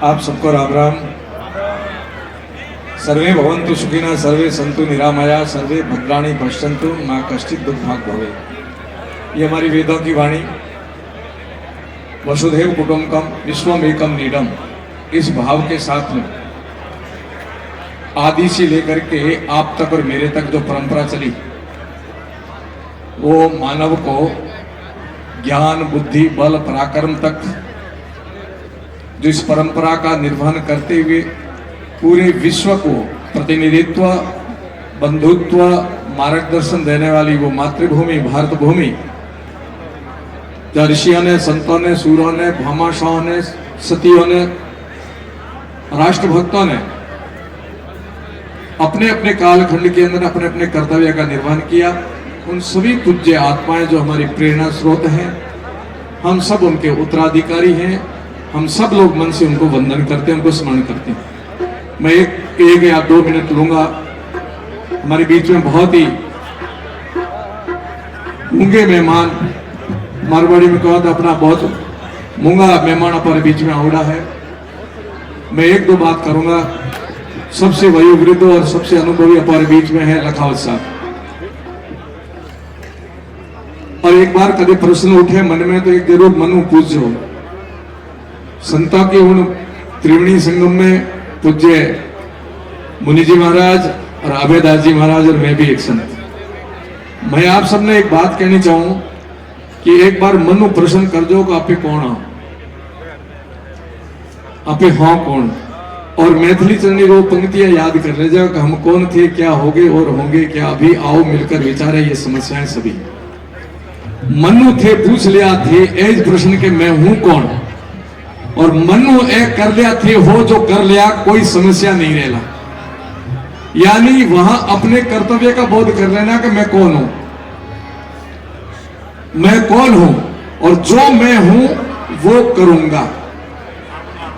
आप सबको राम राम। सर्वे भवन्तु सुखिनः, सर्वे सन्तु निरामया, सर्वे भद्राणि पश्यन्तु मां कश्चित् दुर्भाग् भवेत्। ये हमारी वेदों की वाणी, वसुधैव कुटुम्बकम विश्वमेकम नीडम, इस भाव के साथ में आदि से लेकर के आप तक और मेरे तक जो परंपरा चली, वो मानव को ज्ञान बुद्धि बल पराक्रम तक जो इस परंपरा का निर्वहन करते हुए पूरे विश्व को प्रतिनिधित्व बंधुत्व मार्गदर्शन देने वाली वो मातृभूमि भारत भूमि, जो ऋषियों ने संतों ने सूरों ने भामाशाहों ने सतियों ने राष्ट्रभक्तों ने अपने अपने कालखंड के अंदर अपने अपने कर्तव्य का निर्वहन किया, उन सभी पूज्य आत्माएं जो हमारी प्रेरणा स्रोत हैं, हम सब उनके उत्तराधिकारी हैं। हम सब लोग मन से उनको वंदन करते हैं, उनको स्मरण करते हैं। मैं एक या 2 मिनट लूंगा। हमारे बीच में बहुत ही मूंगे मेहमान, मारवाड़ी में कहा था अपना बहुत मूंगा मेहमान हमारे बीच में आवड़ा है। मैं 1-2 बात करूंगा। सबसे वयोवृद्ध और सबसे अनुभवी हमारे बीच में है लखावत साहब। और एक बार कभी प्रश्न उठे मन में तो एक जरूर मनु पूछो। संतों के उन त्रिवेणी संगम में पूज्य मुनि जी महाराज और अभयदास जी महाराज और मैं भी एक संत। मैं आप सबने एक बात कहनी चाहूं कि एक बार मनु प्रश्न कर दो कि आपे कौन हो, आपे हाँ कौन, और मैथिली चरणी रो पंक्तियां याद कर ले जाओ कि हम कौन थे, क्या होगे और होंगे क्या। अभी आओ मिलकर विचारे ये समस्याएं सभी। मनु थे पूछ लिया थे एज प्रश्न के मैं हूं कौन, और मनु एक कर लिया थे हो जो कर लिया कोई समस्या नहीं रहला। यानी वहां अपने कर्तव्य का बोध कर लेना कि मैं कौन हूं, मैं कौन हूं और जो मैं हूं वो करूंगा।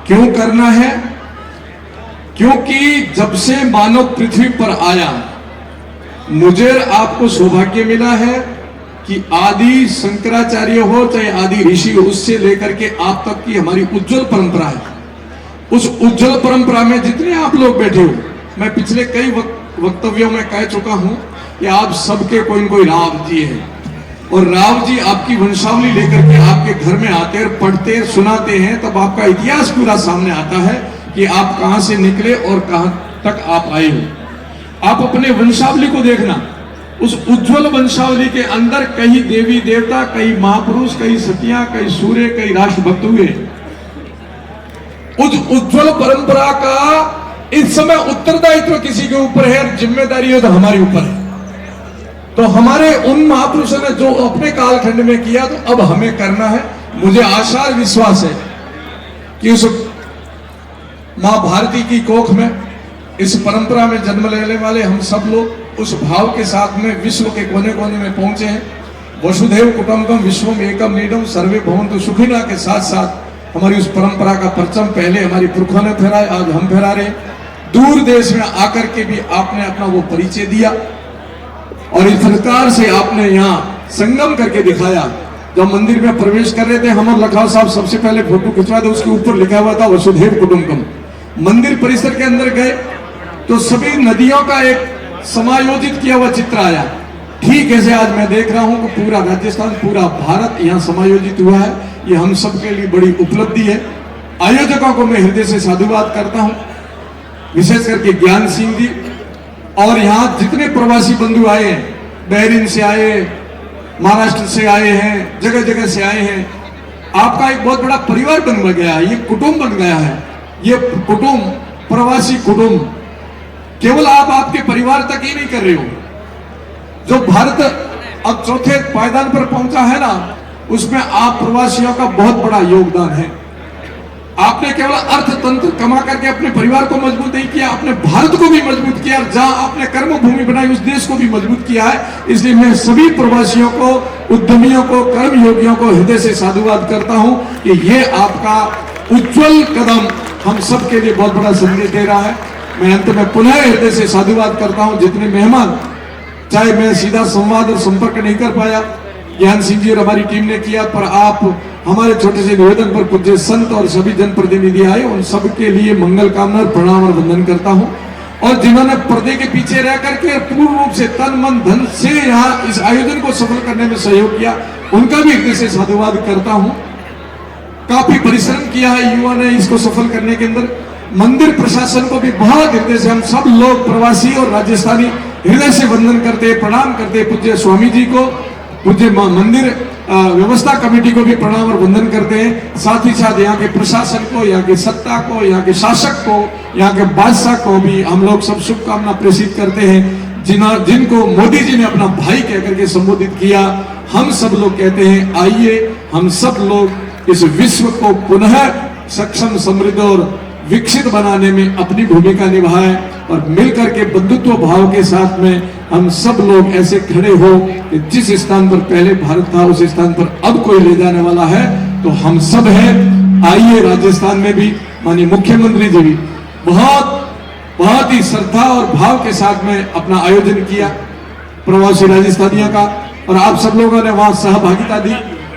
क्यों करना है? क्योंकि जब से मानव पृथ्वी पर आया, मुझे आपको सौभाग्य मिला है कि आदि शंकराचार्य हो चाहे आदि ऋषि हो, उससे लेकर के आप तक की हमारी उज्जवल परंपरा है। उस उज्जवल परंपरा में जितने आप लोग बैठे हो, मैं पिछले कई वक्तव्यों में कह चुका हूं कि आप सबके कोई न कोई राव जी है, और राव जी आपकी वंशावली लेकर के आपके घर में आते और पढ़ते सुनाते हैं, तब आपका इतिहास पूरा सामने आता है कि आप कहां से निकले और कहां तक आप आए हो। आप अपने वंशावली को देखना। उस उज्जवल वंशावली के अंदर कई देवी देवता, कई महापुरुष, कई सतियां, कई सूर्य, कई राष्ट्रभक्त हुए। उस उज्जवल परंपरा का इस समय उत्तरदायित्व किसी के ऊपर है, जिम्मेदारी है तो हमारे ऊपर है। तो हमारे उन महापुरुषों ने जो अपने कालखंड में किया, तो अब हमें करना है। मुझे आशा और विश्वास है कि उस मां भारती की कोख में इस परंपरा में जन्म लेने वाले हम सब लोग उस भाव के साथ में विश्व के कोने कोने में पहुंचे हैं। वसुधैव कुटुम्बकम विश्वमेकम नीडम सर्वे भवन्तु सुखिनः के साथ साथ हमारी उस परंपरा का परचम पहले हमारी पुरखों ने फहराया, आज हम फहरा रहे। दूर देश में आकर के भी आपने अपना वो परिचय दिया और इस प्रकार से आपने यहाँ संगम करके दिखाया। जब मंदिर में प्रवेश कर रहे थे, हम और लखाव साहब सबसे पहले फोटो खिंचवा दे, उसके ऊपर लिखा हुआ था वसुधैव कुटुम्बकम। मंदिर परिसर के अंदर गए तो सभी नदियों का एक समायोजित किया हुआ चित्र आया। ठीक ऐसे आज मैं देख रहा हूं कि पूरा राजस्थान, पूरा भारत यहाँ समायोजित हुआ है। ये हम सबके लिए बड़ी उपलब्धि है। आयोजकों को मैं हृदय से साधुवाद करता हूं, विशेष करके ज्ञान सिंह जी और यहाँ जितने प्रवासी बंधु आए हैं, बहरीन से आए, महाराष्ट्र से आए हैं, जगह जगह से आए हैं। आपका एक बहुत बड़ा परिवार बन गया है, ये कुटुंब बन गया है। ये कुटुंब प्रवासी कुटुंब केवल आप आपके परिवार तक ही नहीं कर रहे हो। जो भारत अब चौथे पायदान पर पहुंचा है ना, उसमें आप प्रवासियों का बहुत बड़ा योगदान है। आपने केवल अर्थतंत्र कमा करके अपने परिवार को मजबूत नहीं किया, अपने भारत को भी मजबूत किया, जहां आपने कर्म भूमि बनाई उस देश को भी मजबूत किया है। इसलिए मैं सभी प्रवासियों को, उद्यमियों को, कर्मयोगियों को हृदय से साधुवाद करता हूं कि ये आपका उज्जवल कदम हम सबके लिए बहुत बड़ा संदेश दे रहा है। मैं अंत में पुनः हृदय से साधुवाद करता हूं जितने मेहमान, चाहे मैं सीधा संवाद और संपर्क नहीं कर पाया, ज्ञान सिंह जी और हमारी टीम ने किया, पर आप हमारे छोटे से निवेदन पर पूज्य संत और सभी जनप्रतिनिधि आए, उन सबके लिए मंगल कामना, प्रणाम और वंदन करता हूं। और जिन्होंने पर्दे के पीछे रह करके पूर्ण रूप से तन मन धन से यहाँ इस आयोजन को सफल करने में सहयोग किया, उनका भी हृदय से साधुवाद करता हूं। काफी परिश्रम किया है युवा ने इसको सफल करने के अंदर। मंदिर प्रशासन को भी बहुत हृदय से हम सब लोग प्रवासी और राजस्थानी हृदय से वंदन करते, प्रणाम करते। पूज्य स्वामी जी को, पूज्य मंदिर व्यवस्था कमेटी को भी प्रणाम और वंदन करते हैं। साथ ही साथ यहाँ के प्रशासन को, यहाँ की सत्ता को, यहाँ के शासक को, यहाँ के बादशाह को भी हम लोग सब शुभकामना प्रेषित करते हैं। जिनको मोदी जी ने अपना भाई कहकर के संबोधित किया, हम सब लोग कहते हैं आइए हम सब लोग इस विश्व को पुनः सक्षम, समृद्ध और विकसित बनाने में अपनी भूमिका निभाएं और मिलकर के बंधुत्व भाव के साथ में हम सब लोग ऐसे खड़े हो कि जिस स्थान पर पहले भारत था उस स्थान पर अब कोई ले जाने वाला है तो हम सब हैं। आइए, राजस्थान में भी माननीय मुख्यमंत्री जी भी बहुत ही श्रद्धा और भाव के साथ में अपना आयोजन किया प्रवासी राजस्थानियों का, और आप सब लोगों ने वहां सहभागिता दी।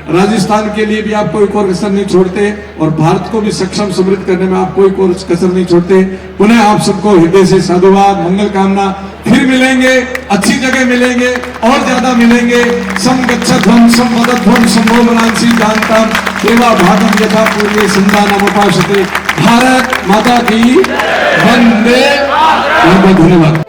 राजस्थान के लिए भी आप कोई कसर नहीं छोड़ते और भारत को भी सक्षम, समृद्ध करने में आप कोई कसर नहीं छोड़ते। पुनः आप सबको हृदय से साधुवाद, मंगल कामना। फिर मिलेंगे, अच्छी जगह मिलेंगे और ज्यादा मिलेंगे। सम गच्छध्वं सम वदध्वं संभो बनांसी जानताम सेवा भागम यथा पूर्वे संधानमुपासते। भारत माता की वंदे। धन्यवाद।